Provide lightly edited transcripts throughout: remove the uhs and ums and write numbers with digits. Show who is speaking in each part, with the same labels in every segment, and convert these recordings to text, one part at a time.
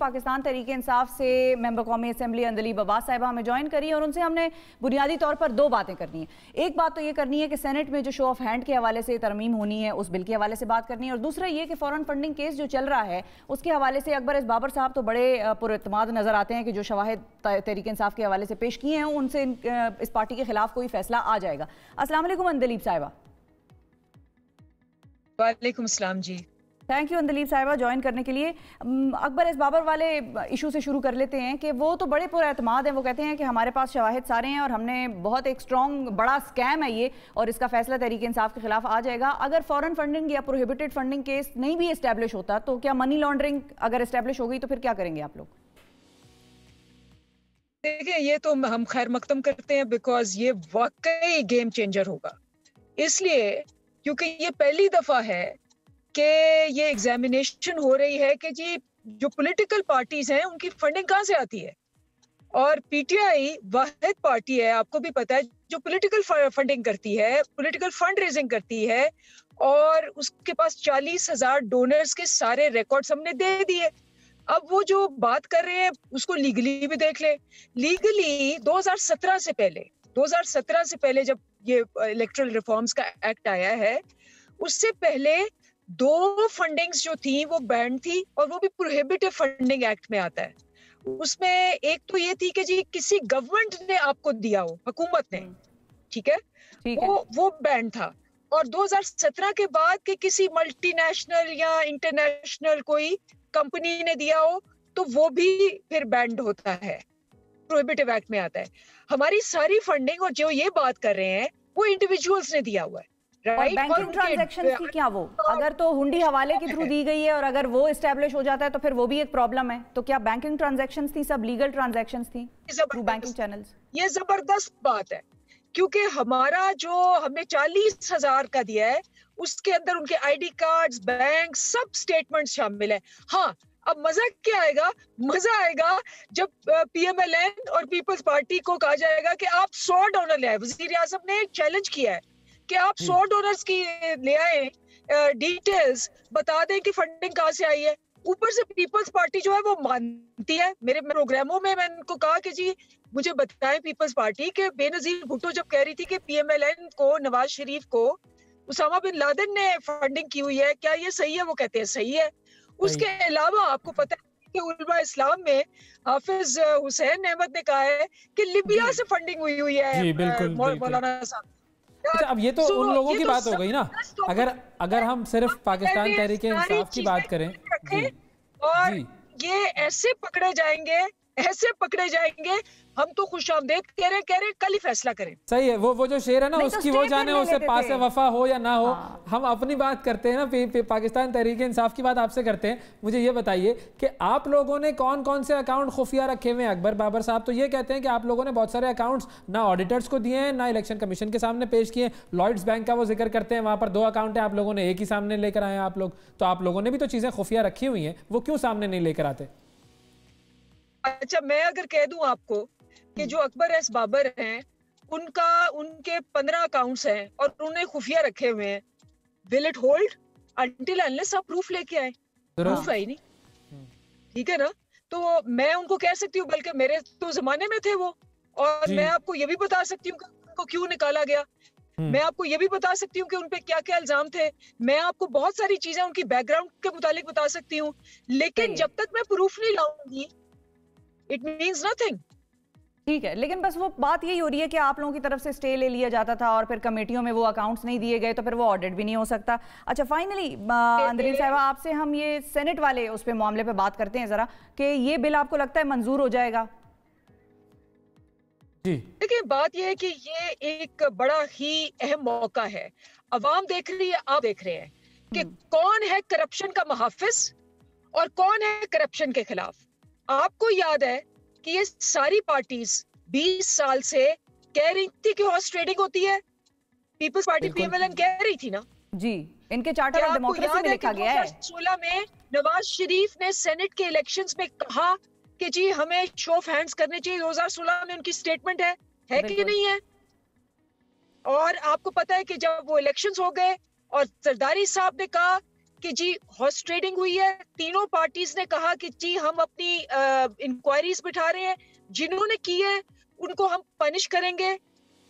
Speaker 1: पाकिस्तान तहरीक इंसाफ से मेंबर कौमी असम्बली अंदलीब अब्बास साहिबा हमें ज्वाइन करी और उनसे हमने बुनियादी तौर पर दो बातें करनी है। एक बात तो ये करनी है कि सेनेट में जो शो ऑफ हैंड के हवाले से तरमीम होनी है, उस बिल के हवाले से बात करनी है, और दूसरा ये कि फॉरेन फंडिंग केस जो चल रहा है उसके हवाले से अकबर एस बाबर साहब तो बड़े पुरएतमाद नजर आते हैं कि जो शवाहिद तहरीक इंसाफ के हवाले से पेश किए हैं उनसे इस पार्टी के खिलाफ कोई फैसला आ जाएगा। अस्सलाम वालेकुम अंदलीब साहिबा।
Speaker 2: वालेकुम अस्सलाम जी।
Speaker 1: थैंक यू अंदलीब साहिबा ज्वाइन करने के लिए। अकबर एस बाबर वाले इशू से शुरू कर लेते हैं कि वो तो बड़े पुरएतमाद हैं। वो कहते हैं कि हमारे पास शवाहिद सारे हैं और हमने बहुत एक स्ट्रॉन्ग बड़ा स्कैम है ये, और इसका फैसला तहरीक इंसाफ के खिलाफ आ जाएगा। अगर फॉरेन फंडिंग या प्रोहिबिटेड फंडिंग केस नहीं भी इस्टेब्लिश होता तो क्या मनी लॉन्ड्रिंग अगर इस्टेब्लिश हो गई तो फिर क्या करेंगे आप लोग?
Speaker 2: देखिए, ये तो हम खैर मकदम करते हैं बिकॉज ये वाकई गेम चेंजर होगा, इसलिए क्योंकि ये पहली दफा है कि ये एग्जामिनेशन हो रही है कि जी जो पॉलिटिकल पार्टीज हैं उनकी फंडिंग कहाँ से आती है। और पीटीआई वाहिद पार्टी है, आपको भी पता है, जो पॉलिटिकल फंडिंग करती है, पॉलिटिकल फंड रेजिंग करती है, और उसके पास 40,000 डोनर्स के सारे रिकॉर्ड्स हमने दे दिए। अब वो जो बात कर रहे हैं उसको लीगली भी देख ले। लीगली 2017 से पहले जब ये इलेक्टोरल रिफॉर्म्स का एक्ट आया है, उससे पहले 2 फंडिंग्स जो थी वो बैन थी, और वो भी प्रोहिबिटिव फंडिंग एक्ट में आता है। उसमें एक तो ये थी कि जी किसी गवर्नमेंट ने आपको दिया हो, हुकूमत ने, ठीक है, वो बैन था। और 2017 के बाद कि किसी मल्टीनेशनल या इंटरनेशनल कोई कंपनी ने दिया हो तो वो भी फिर बैंड होता है, प्रोहिबिटिव एक्ट में आता है। हमारी सारी फंडिंग और जो ये बात कर रहे हैं वो इंडिविजुअल्स ने दिया हुआ है, राइट?
Speaker 1: बैंकिंग ट्रांजैक्शंस की क्या वो अगर तो हुंडी हवाले के थ्रू दी गई है और अगर वो एस्टेब्लिश हो जाता है तो फिर वो भी एक प्रॉब्लम है। तो क्या बैंकिंग ट्रांजैक्शंस थी, सब लीगल ट्रांजैक्शंस थी थ्रू बैंकिंग चैनल्स?
Speaker 2: ये जबरदस्त बात है, क्योंकि हमारा जो हमने 40,000 का दिया है उसके अंदर उनके आईडी कार्ड्स, बैंक, सब स्टेटमेंट्स शामिल है। हाँ, अब मजा क्या आएगा? मजा आएगा जब पीएमएलएन और पीपल्स पार्टी को कहा जाएगा कि आप 100 डोनर ले आए। वजीर आजम ने चैलेंज किया है कि आप 100 डोनर्स की ले आए, डिटेल्स बता दें कि फंडिंग कहाँ से आई है। ऊपर से पीपल्स पार्टी जो है वो मानती है। मेरे प्रोग्रामों में मैंने उनको कहा कि जी मुझे बताएं पीपल्स पार्टी के बेनजीर भुट्टो जब कह रही थी कि पीएमएलएन को, नवाज शरीफ को उसामा बिन लादेन ने फंडिंग की हुई है, क्या ये सही है? वो कहते हैं सही है। उसके अलावा आपको पता है कि उलमा इस्लाम में हाफिज हुसैन अहमद ने कहा है कि लिबिया से फंडिंग हुई है मौलाना साहब।
Speaker 3: अच्छा, अब ये तो उन लोगों की बात हो गई ना। अगर हम सिर्फ पाकिस्तान तहरीक इंसाफ की बात करें
Speaker 2: और ये ऐसे पकड़े जाएंगे, हम तो खुशामदेद कह रहे कल ही फैसला करें।
Speaker 3: सही है, वो जो शेर है ना, उसकी वो जाने, उसे पास वफा हो या ना हो। हम अपनी बात करते हैं ना, पाकिस्तान तहरीक इंसाफ की बात आपसे करते हैं। मुझे ये बताइए कि आप लोगों ने कौन कौन से अकाउंट खुफिया रखे हुए हैं? अकबर बाबर साहब तो ये कहते हैं कि आप लोगों ने बहुत सारे अकाउंट्स ना ऑडिटर्स को दिए हैं, ना इलेक्शन कमीशन के सामने पेश किए। लॉयड्स बैंक का वो जिक्र करते हैं, वहां पर 2 अकाउंट है, आप लोगों ने एक ही सामने लेकर आए आप लोग। तो आप लोगों ने भी तो चीजें खुफिया रखी हुई हैं, वो क्यों सामने नहीं लेकर आते?
Speaker 2: अच्छा, मैं अगर कह दूं आपको कि जो अकबर एस बाबर हैं उनके 15 अकाउंट्स हैं और उन्हें खुफिया रखे हुए हैं, will it hold until unless आप प्रूफ लेके आए? प्रूफ है ही नहीं, ठीक है ना? तो मैं उनको कह सकती हूँ, बल्कि मेरे तो जमाने में थे वो, और मैं आपको ये भी बता सकती हूँ कि उनको क्यों निकाला गया। मैं आपको ये भी बता सकती हूँ कि उनपे क्या क्या इल्जाम थे। मैं आपको बहुत सारी चीजें उनकी बैकग्राउंड के मुतालिक बता सकती हूँ, लेकिन जब तक मैं प्रूफ नहीं लाऊंगी इट मीन्स नथिंग।
Speaker 1: ठीक है, लेकिन बस वो बात यही हो रही है कि आप लोगों की तरफ से स्टे ले लिया जाता था और फिर कमेटियों में वो अकाउंट्स नहीं दिए गए तो फिर वो ऑडिट भी नहीं हो सकता। अच्छा, फाइनली अंदलीब साहिबा, आपसे हम ये सेनेट वाले उस पे मामले पे बात करते हैं जरा, कि ये बिल आपको लगता है मंजूर हो जाएगा?
Speaker 3: जी
Speaker 2: देखिए, बात यह है कि ये एक बड़ा ही अहम मौका है। अवाम देख रही है, आप देख रहे हैं कि कौन है करप्शन का मुहाफिज और कौन है करप्शन के खिलाफ। आपको याद है कि ये सारी पार्टीज 20 साल से कह रही थी कि हॉर्स ट्रेडिंग होती है। पीपल्स पार्टी पीएमएलएन कह रही थी ना
Speaker 1: जी, इनके चार्टर ऑफ डेमोक्रेसी में लिखा गया है।
Speaker 2: 2016 में नवाज शरीफ ने सेनेट के इलेक्शंस में कहा कि जी हमें शो ऑफ हैंड्स करने चाहिए। 2016 में उनकी स्टेटमेंट है कि नहीं है? और आपको पता है कि जब वो इलेक्शंस हो गए और जरदारी साहब ने कहा कि जी हॉर्स ट्रेडिंग हुई है, तीनों पार्टीज ने कहा कि जी हम अपनी इंक्वायरीज बिठा रहे हैं, जिन्होंने की है उनको हम पनिश करेंगे।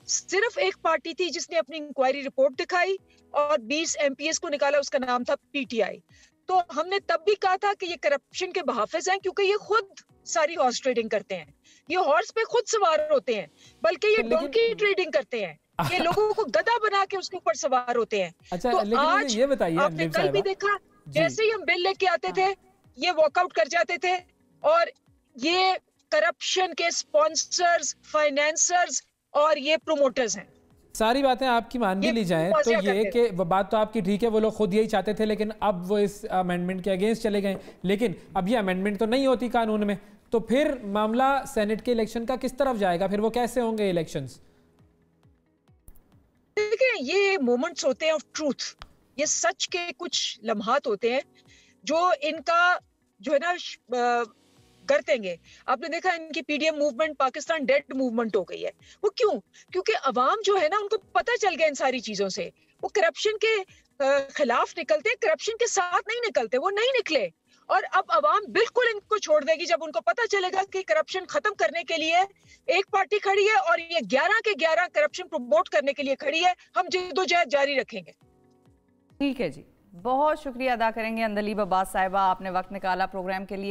Speaker 2: सिर्फ एक पार्टी थी जिसने अपनी इंक्वायरी रिपोर्ट दिखाई और 20 एमपीएस को निकाला, उसका नाम था पीटीआई। तो हमने तब भी कहा था कि ये करप्शन के बहाफिज हैं, क्योंकि ये खुद सारी हॉर्स ट्रेडिंग करते हैं, ये हॉर्स पे खुद सवार होते हैं, बल्कि ये डोंकी ट्रेडिंग करते हैं, ये लोगों को गधा बना के उसके ऊपर सवार होते हैं।
Speaker 3: अच्छा,
Speaker 2: तो आज
Speaker 3: ये बताइए,
Speaker 2: आपने कल भी देखा, जैसे ही हम बिल लेके आते थे ये वॉकआउट कर जाते थे, और ये करप्शन के स्पॉन्सर्स, फाइनेंसर्स और ये प्रोमोटर्स हैं।
Speaker 3: सारी बातें आपकी मान भी ली जाए तो ये कि बात तो आपकी ठीक है, वो लोग खुद यही चाहते थे, लेकिन अब वो इस अमेंडमेंट के अगेंस्ट चले गए। लेकिन अब ये अमेंडमेंट तो नहीं होती कानून में, तो फिर मामला सेनेट के इलेक्शन का किस तरफ जाएगा, फिर वो कैसे होंगे इलेक्शंस?
Speaker 2: देखिए, ये मोमेंट्स होते हैं ऑफ ट्रूथ, ये सच के कुछ लम्हात होते हैं जो इनका जो है ना कर देंगे। आपने देखा इनकी PDM movement Pakistan dead movement हो गई है। वो क्यों? क्योंकि अवाम जो है ना, उनको पता चल गया इन सारी चीजों से, वो करप्शन के खिलाफ निकलते हैं, करप्शन के साथ नहीं निकलते, वो नहीं निकले। और अब अवाम बिल्कुल इनको छोड़ देगी जब उनको पता चलेगा कि करप्शन खत्म करने के लिए एक पार्टी खड़ी है और ये 11 के 11 करप्शन प्रमोट करने के लिए खड़ी है। हम जद्दोजहद जारी रखेंगे।
Speaker 1: ठीक है जी, बहुत शुक्रिया अदा करेंगे अंदलीब अब्बास साहिबा, आपने वक्त निकाला प्रोग्राम के लिए।